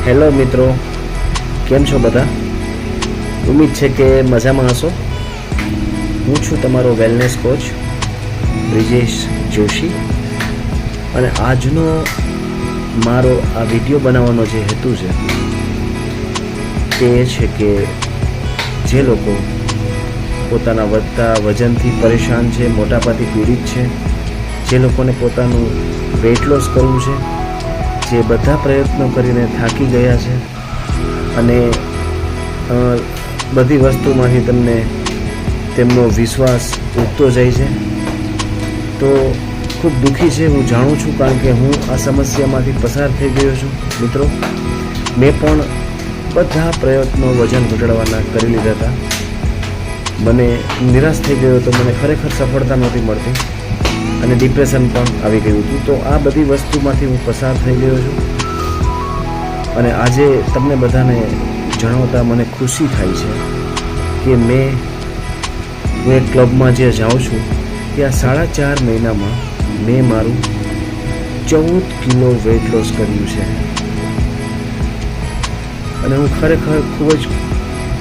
Hello મિત્રો, કેમ છો બધા? ઉમ્મીદ છે કે મજામાં હશો. હું છું તમારો વેલનેસ કોચ બ્રિજેશ જોશી, અને આજનો મારો આ વિડીયો બનાવવાનો જે હેતુ છે તે એ છે કે જે લોકો પોતાના વધતા વજનથી પરેશાન છે, મોટાપાથી પીડિત છે, જે લોકોને પોતાનું વેઇટ લોસ કરવું છે, જે બધા પ્રયત્નો કરીને થાકી ગયા છે અને બધી વસ્તુમાંથી તમને તેમનો વિશ્વાસ ઉઠતો જાય છે, તો ખૂબ દુઃખી છે. હું જાણું છું, કારણ કે હું આ સમસ્યામાંથી પસાર થઈ ગયો છું. મિત્રો, મેં પણ બધા પ્રયત્નો વજન ઘટાડવાના કરી લીધા હતા. મને નિરાશ થઈ ગયો હતો, મને ખરેખર સફળતા નહોતી મળતી અને ડિપ્રેશન પણ આવી ગયું હતું. તો આ બધી વસ્તુમાંથી હું પસાર થઈ ગયો છું અને આજે તમને બધાને જણાવતા મને ખુશી થાય છે કે હું એક ક્લબમાં જે જાઉં છું ત્યાં 4.5 મહિનામાં મેં મારું 14 કિલો વેઇટ લોસ કર્યું છે અને હું ખરેખર ખૂબ જ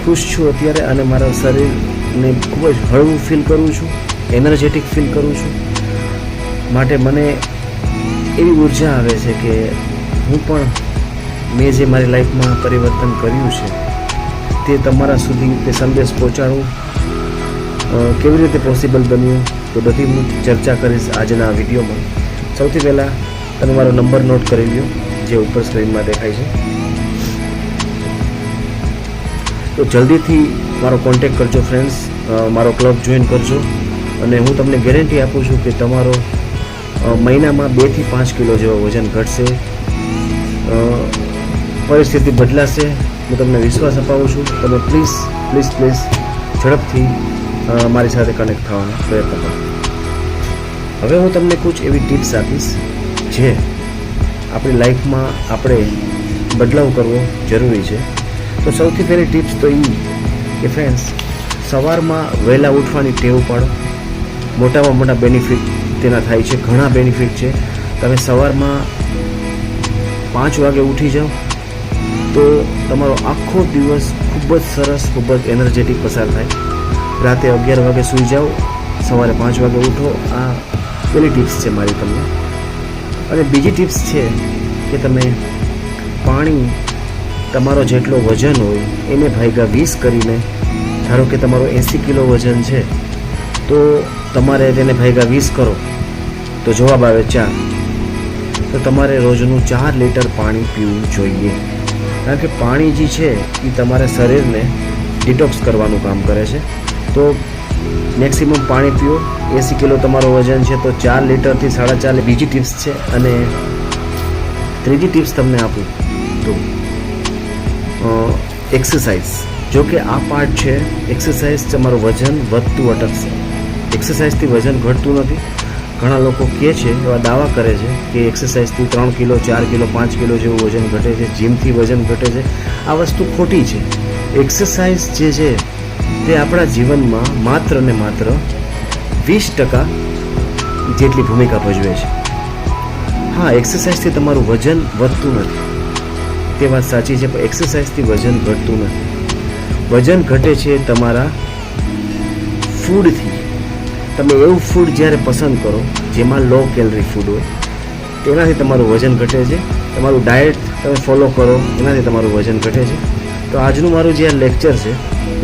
ખુશ છું અત્યારે. અને મારા શરીરને ખૂબ જ હળવું ફીલ કરું છું, એનર્જેટિક ફીલ કરું છું. માટે મને એવી ઉર્જા આવે છે કે હું પણ મેં જે મારી લાઈફમાં પરિવર્તન કર્યું છે તે તમારા સુધી તે સંદેશ પહોંચાડું. કેવી રીતે પોસિબલ બન્યું તો બધી હું ચર્ચા કરીશ આજના આ વિડીયોમાં. સૌથી પહેલાં તમે મારો નંબર નોટ કરી લો, જે ઉપર સ્ક્રીનમાં દેખાય છે. તો જલ્દીથી મારો કોન્ટેક્ટ કરજો ફ્રેન્ડ્સ, મારો ક્લબ જોઈન કરજો અને હું તમને ગેરંટી આપું છું કે તમારો મહિનામાં 2 થી 5 કિલો જેવો વજન ઘટશે, પરિસ્થિતિ બદલાશે. હું તમને વિશ્વાસ અપાવું છું. તમે પ્લીઝ ઝડપથી મારી સાથે કનેક્ટ થવાનો પ્રયત્ન કરો. હવે હું તમને કુછ એવી ટિપ્સ આપીશ જે આપણી લાઈફમાં આપણે બદલાવ કરવો જરૂરી છે. તો સૌથી પહેલી ટિપ્સ તો એ કે ફ્રેન્ડ્સ, સવારમાં વહેલા ઉઠવાની ટેવ પાડો. મોટામાં મોટા બેનિફિટ તેના થાય છે, ઘણા બેનિફિટ છે. તમે સવારમાં 5 વાગે ઉઠી જાઓ તો તમારો આખો દિવસ ખૂબ જ સરસ, ખૂબ જ એનર્જેટિક પસાર થાય. રાતે 11 વાગે સૂઈ જાઓ, સવારે 5 વાગે ઉઠો. આ પહેલી ટિપ્સ છે મારી તમને. અને બીજી ટિપ્સ છે કે તમે પાણી, તમારો જેટલો વજન હોય એને ભાગ્યા 20 કરીને, ધારો કે તમારો 80 કિલો વજન છે તો તમારે તેને ભાગ્યા 20 કરો તો જવાબ આવે 4. તો તમારે રોજનું 4 લીટર પાણી પીવું જોઈએ, કારણ કે પાણી જે છે એ તમારા શરીરને ડિટોક્સ કરવાનું કામ કરે છે. તો મેક્સિમમ પાણી પીઓ. 80 કિલો તમારો વજન છે તો 4 લીટરથી 4.5. બીજી ટિપ્સ છે. અને ત્રીજી ટિપ્સ તમને આપું તો એક્સરસાઇઝ. જો કે આ પાર્ટ છે, એક્સરસાઇઝ તમારું વજન વધતું અટકશે. એક્સરસાઇઝથી વજન ઘટતું નથી. ઘણા લોકો કહે છે, એવા દાવા કરે છે કે એક્સરસાઇઝથી 3 કિલો 4 કિલો 5 કિલો જેવું વજન ઘટે છે, જીમથી વજન ઘટે છે. આ વસ્તુ ખોટી છે. એક્સરસાઇઝ જે છે તે આપણા જીવનમાં માત્ર ને માત્ર 20% જેટલી ભૂમિકા ભજવે છે. હા, એક્સરસાઇઝથી તમારું વજન વધતું નથી, તે વાત સાચી છે, પણ એક્સરસાઇઝથી વજન ઘટતું નથી. વજન ઘટે છે તમારા ફૂડથી. તમે એવું ફૂડ જ્યારે પસંદ કરો જેમાં લો કેલરી ફૂડ હોય, તેનાથી તમારું વજન ઘટે છે. તમારું ડાયટ તમે ફોલો કરો, એનાથી તમારું વજન ઘટે છે. તો આજનું મારું જે લેક્ચર છે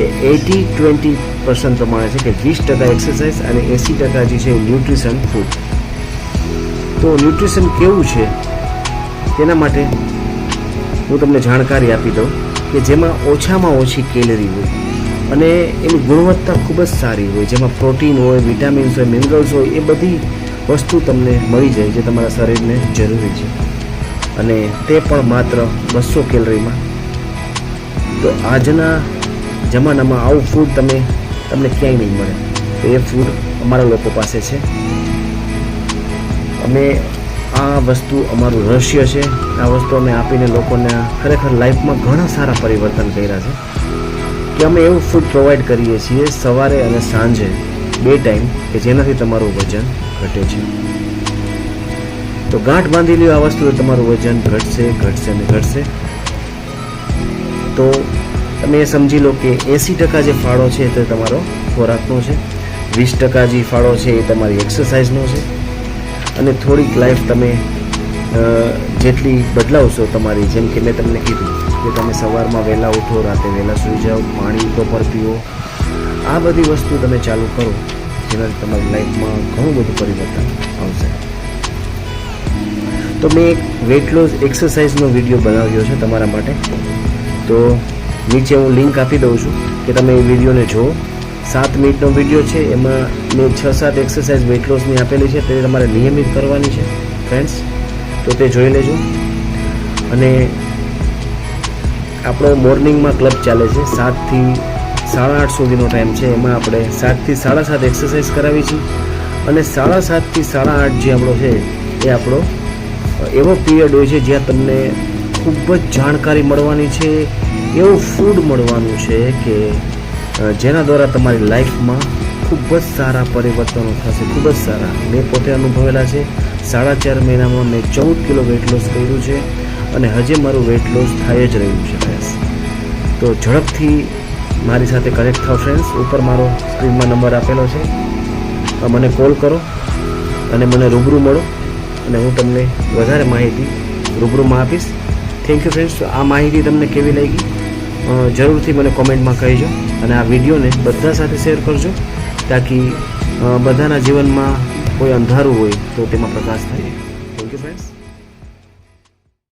એ 80-20% પ્રમાણે છે, કે 20% એક્સરસાઇઝ અને 80% જે છે ન્યુટ્રિશન ફૂડ. તો ન્યુટ્રિશન કેવું છે તેના માટે હું તમને જાણકારી આપી દઉં કે જેમાં ઓછામાં ઓછી કેલરી હોય અને એની ગુણવત્તા ખૂબ જ સારી હોય, જેમાં પ્રોટીન હોય, વિટામિન્સ હોય, મિનરલ્સ હોય, એ બધી વસ્તુ તમને મળી જાય જે તમારા શરીરને જરૂરી છે, અને તે પણ માત્ર 200 કેલરીમાં. તો આજના જમાનામાં આવું ફૂડ તમને ક્યાંય નહીં મળે. તો એ ફૂડ અમારા લોકો પાસે છે. અમે આ વસ્તુ અમારું રહસ્ય છે. આ વસ્તુ અમે આપીને લોકોને ખરેખર લાઈફમાં ઘણા સારા પરિવર્તન કર્યા છે. કે અમે એવું ફૂડ પ્રોવાઈડ કરીએ છીએ સવારે અને સાંજે 2 ટાઈમ, કે જેનાથી તમારું વજન ઘટે છે. તો ગાંઠ બાંધી લ્યો આ વસ્તુ, તમારું વજન ઘટશે. તો તમે એ સમજી લો કે 80% જે ફાળો છે તે તમારો ખોરાકનો છે, 20% જે ફાળો છે એ તમારી એક્સરસાઇઝનો છે, અને થોડીક લાઈફ તમે જેટલી બદલાવશો તમારી, જેમ કે મેં તમને કીધું કે તમે સવારમાં વહેલા ઉઠો, રાતે વહેલા સૂઈ જાઓ, પાણી પ્રોપર પીઓ, આ બધી વસ્તુ તમે ચાલુ કરો, જેનાથી તમારી લાઈફમાં ઘણું બધું પરિવર્તન આવશે. તો મેં એક વેટ લોસ એક્સરસાઇઝનો વિડીયો બનાવ્યો છે તમારા માટે, તો નીચે હું લિંક આપી દઉં છું કે તમે એ વિડીયોને જુઓ. 7 મિનિટનો વિડીયો છે, એમાં મેં 6-7 એક્સરસાઇઝ વેટ લોસની આપેલી છે, તે તમારે નિયમિત કરવાની છે ફ્રેન્ડ્સ, તો તે જોઈ લેજો. અને આપણો મોર્નિંગમાં ક્લબ ચાલે છે, 7 થી 8:30 સુધીનો ટાઈમ છે, એમાં આપણે 7 થી 7:30 એક્સરસાઇઝ કરાવી છે, અને 7:30 થી 8:30 જે આપણો છે એ આપણો એવો પીરિયડ હોય છે જ્યાં તમને ખૂબ જ જાણકારી મળવાની છે, એવું ફૂડ મળવાનું છે કે જેના દ્વારા તમારી લાઈફમાં ખૂબ જ સારા પરિવર્તનો થશે, ખૂબ જ સારા. મેં પોતે અનુભવેલા છે. 4.5 મહિનામાં મેં 14 કિલો વેટ લોસ કર્યું છે, અને હજી મારું વેટ લોસ થઈ જ રહ્યું છે ફ્રેન્ડ્સ. તો ઝડપથી મારી સાથે કનેક્ટ થાઓ ફ્રેન્ડ્સ. ઉપર મારો સ્ક્રીનમાં નંબર આપેલો છે, મને કોલ કરો અને મને રૂબરૂ મળો, અને હું તમને વધારે માહિતી રૂબરૂમાં આપીશ. Thank you friends. આ માહિતી તમને કેવી લાગી જરૂરથી મને કોમેન્ટમાં કહેજો, અને આ વિડીયોને બધા સાથે શેર કરજો, તાકી બધાના જીવનમાં કોઈ અંધારું હોય તો તેમાં પ્રકાશ થાય.